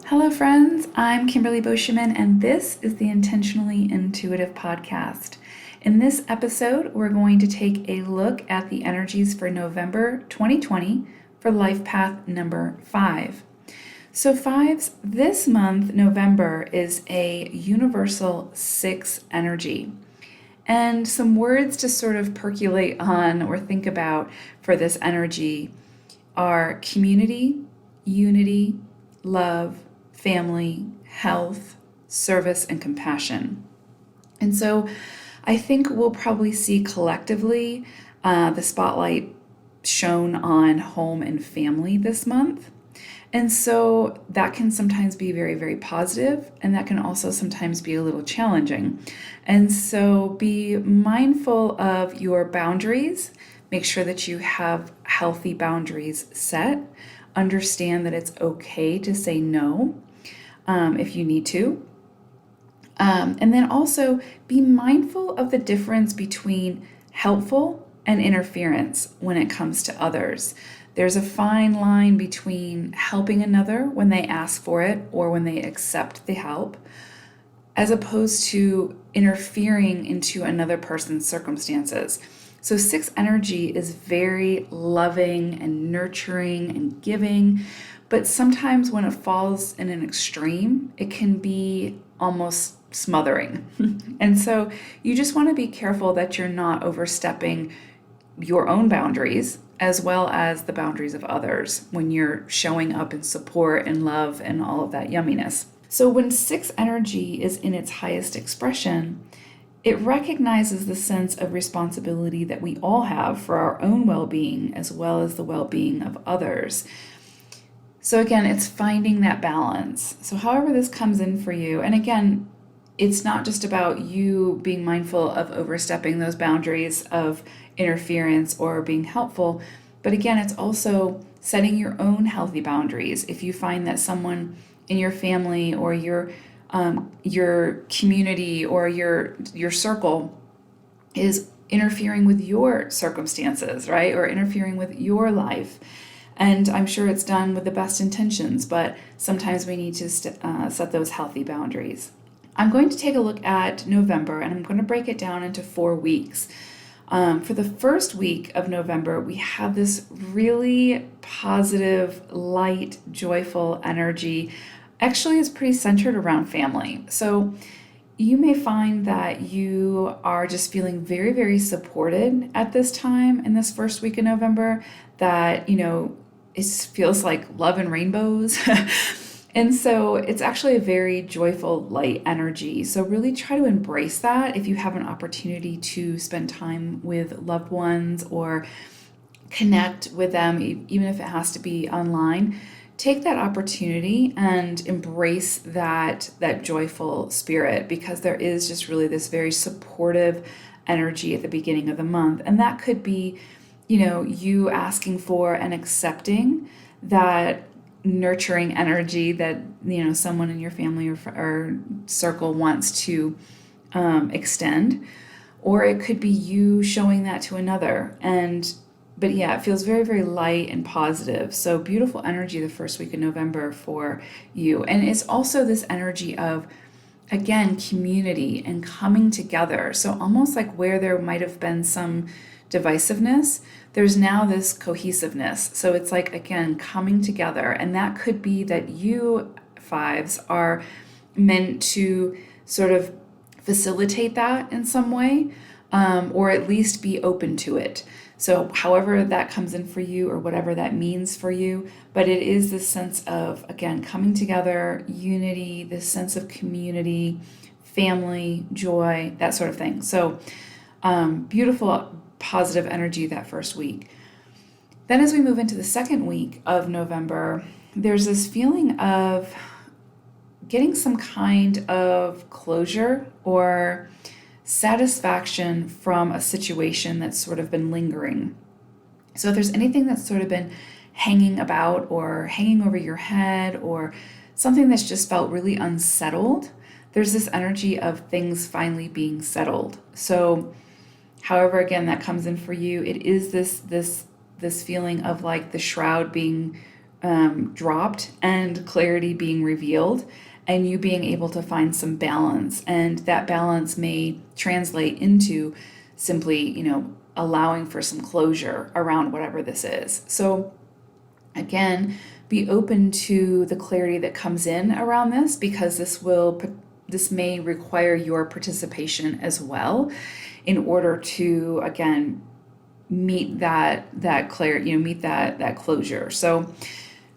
Hello, friends. I'm Kimberly Boscheman, and this is the Intentionally Intuitive podcast. In this episode, we're going to take a look at the energies for November 2020 for life path number 5. So, fives, this month, November, is a universal 6 energy. And some words to sort of percolate on or think about for this energy are community, unity, love, family, health, service, and compassion. And so I think we'll probably see collectively the spotlight shown on home and family this month. And so that can sometimes be very, very positive, and that can also sometimes be a little challenging. And so be mindful of your boundaries. Make sure that you have healthy boundaries set. Understand that it's okay to say no if you need to. And then also be mindful of the difference between helpful and interference when it comes to others. There's a fine line between helping another when they ask for it or when they accept the help, as opposed to interfering into another person's circumstances. So 6 energy is very loving and nurturing and giving, but sometimes when it falls in an extreme, it can be almost smothering. And so you just want to be careful that you're not overstepping your own boundaries as well as the boundaries of others when you're showing up in support and love and all of that yumminess. So when 6 energy is in its highest expression, it recognizes the sense of responsibility that we all have for our own well-being as well as the well-being of others. So again, it's finding that balance. So however this comes in for you, and again, it's not just about you being mindful of overstepping those boundaries of interference or being helpful, but again, it's also setting your own healthy boundaries. If you find that someone in your family or your community or your circle is interfering with your circumstances, right? Or interfering with your life. And I'm sure it's done with the best intentions, but sometimes we need to set those healthy boundaries. I'm going to take a look at November, and I'm going to break it down into 4 weeks. For the first week of November, we have this really positive, light, joyful energy. Actually, it's pretty centered around family. So you may find that you are just feeling very, very supported at this time in this first week of November, that, it feels like love and rainbows. And so it's actually a very joyful, light energy. So really try to embrace that if you have an opportunity to spend time with loved ones or connect with them, even if it has to be online. Take that opportunity and embrace that joyful spirit, because there is just really this very supportive energy at the beginning of the month. And that could be, you asking for and accepting that nurturing energy that someone in your family or circle wants to extend, or it could be you showing that to another. But yeah, it feels very, very light and positive. So beautiful energy the first week of November for you. And it's also this energy of, again, community and coming together. So almost like where there might have been some divisiveness, there's now this cohesiveness. So it's like, again, coming together. And that could be that you, fives, are meant to sort of facilitate that in some way, or at least be open to it. So however that comes in for you or whatever that means for you, but it is this sense of, again, coming together, unity, this sense of community, family, joy, that sort of thing. So beautiful, positive energy that first week. Then as we move into the second week of November, there's this feeling of getting some kind of closure or satisfaction from a situation that's sort of been lingering. So if there's anything that's sort of been hanging about or hanging over your head or something that's just felt really unsettled, there's this energy of things finally being settled. So however, again, that comes in for you, it is this feeling of like the shroud being dropped and clarity being revealed, and you being able to find some balance. And that balance may translate into simply, allowing for some closure around whatever this is. So again, be open to the clarity that comes in around this, because this may require your participation as well in order to, again, meet that clarity, meet that closure. So,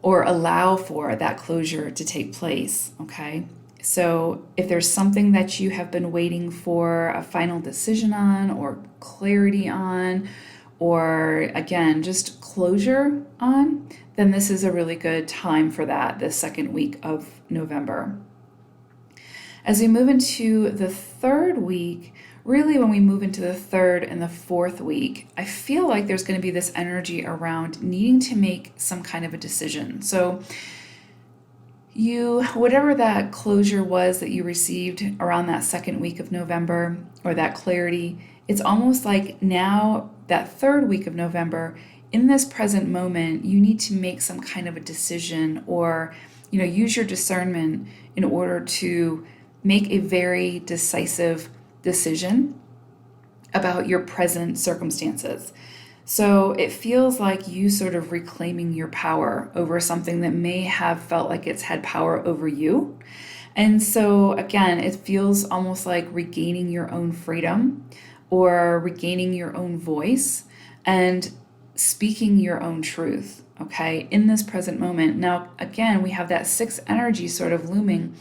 or allow for that closure to take place. Okay. So if there's something that you have been waiting for a final decision on, or clarity on, or again, just closure on, then this is a really good time for that, this second week of November. As we move into the third week, really when we move into the third and the fourth week, I feel like there's going to be this energy around needing to make some kind of a decision. So whatever that closure was that you received around that second week of November, or that clarity, it's almost like now that third week of November, in this present moment, you need to make some kind of a decision, or, use your discernment in order to make a very decisive decision about your present circumstances. So it feels like you sort of reclaiming your power over something that may have felt like it's had power over you. And so again, it feels almost like regaining your own freedom, or regaining your own voice, and speaking your own truth, okay, in this present moment. Now, again, we have that sixth energy sort of looming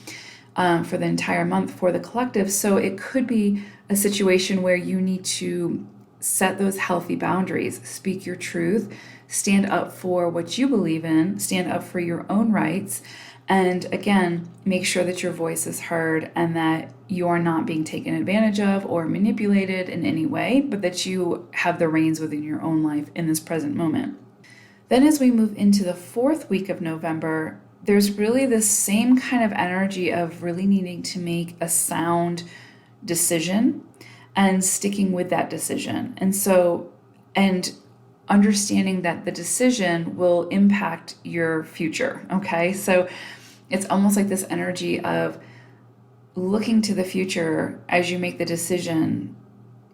for the entire month for the collective. So it could be a situation where you need to set those healthy boundaries, speak your truth, stand up for what you believe in, stand up for your own rights, and again, make sure that your voice is heard, and that you are not being taken advantage of or manipulated in any way, but that you have the reins within your own life in this present moment. Then as we move into the fourth week of November, there's really this same kind of energy of really needing to make a sound decision and sticking with that decision. And understanding that the decision will impact your future. Okay. So it's almost like this energy of looking to the future as you make the decision,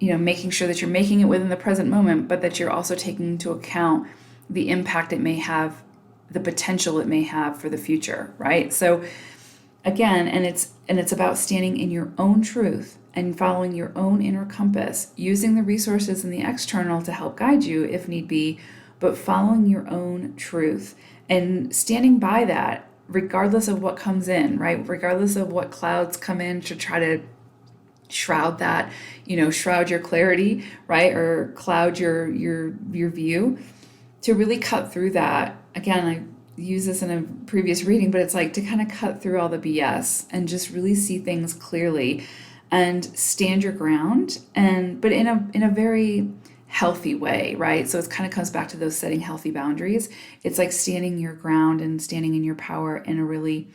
making sure that you're making it within the present moment, but that you're also taking into account the impact it may have, the potential it may have for the future, right? So again, and it's about standing in your own truth and following your own inner compass, using the resources in the external to help guide you if need be, but following your own truth and standing by that regardless of what comes in, right? Regardless of what clouds come in to try to shroud that, shroud your clarity, right? Or cloud your view, to really cut through that. Again, I use this in a previous reading, but it's like to kind of cut through all the BS and just really see things clearly and stand your ground, but in a very healthy way, right? So it kind of comes back to those setting healthy boundaries. It's like standing your ground and standing in your power in a really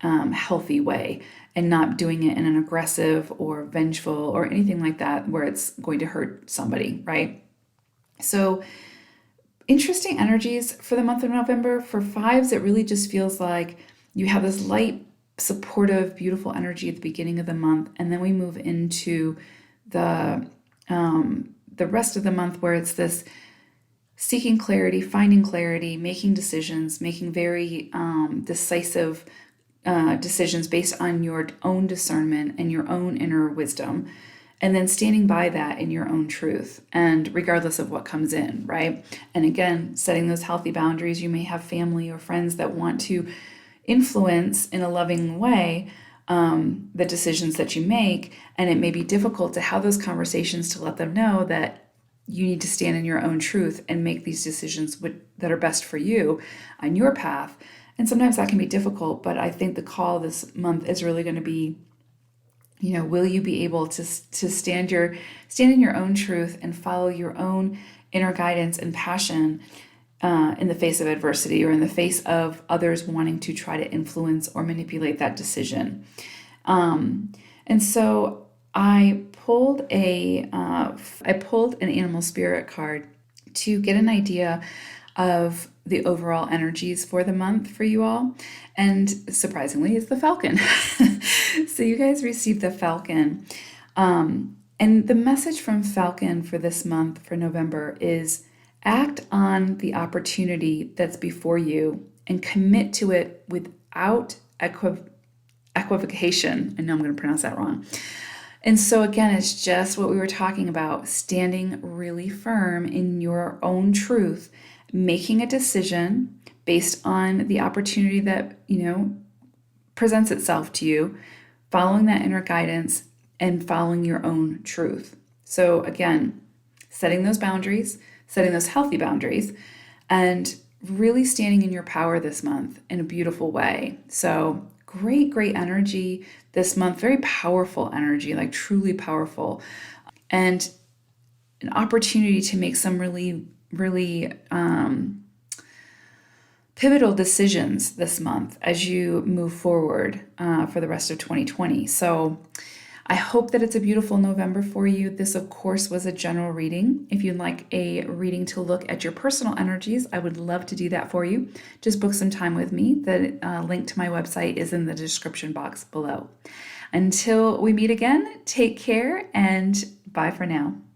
healthy way, and not doing it in an aggressive or vengeful or anything like that where it's going to hurt somebody, right? So interesting energies for the month of November. For fives, it really just feels like you have this light, supportive, beautiful energy at the beginning of the month, and then we move into the rest of the month where it's this seeking clarity, finding clarity, making decisions, making very decisive decisions based on your own discernment and your own inner wisdom, and then standing by that in your own truth, and regardless of what comes in, right? And again, setting those healthy boundaries. You may have family or friends that want to influence in a loving way the decisions that you make, and it may be difficult to have those conversations to let them know that you need to stand in your own truth and make these decisions that are best for you on your path. And sometimes that can be difficult, but I think the call this month is really going to be, will you be able to stand in your own truth and follow your own inner guidance and passion in the face of adversity, or in the face of others wanting to try to influence or manipulate that decision. And so I pulled an animal spirit card to get an idea of the overall energies for the month for you all. And surprisingly, it's the Falcon. So you guys received the Falcon. And the message from Falcon for this month, for November, is act on the opportunity that's before you and commit to it without equivocation. I know I'm going to pronounce that wrong. And so again, it's just what we were talking about, standing really firm in your own truth, making a decision based on the opportunity that, presents itself to you, following that inner guidance and following your own truth. So again, setting those boundaries, setting those healthy boundaries, and really standing in your power this month in a beautiful way. So great energy this month, very powerful energy, like truly powerful, and an opportunity to make some really pivotal decisions this month as you move forward for the rest of 2020. So I hope that it's a beautiful November for you. This, of course, was a general reading. If you'd like a reading to look at your personal energies, I would love to do that for you. Just book some time with me. The link to my website is in the description box below. Until we meet again, take care and bye for now.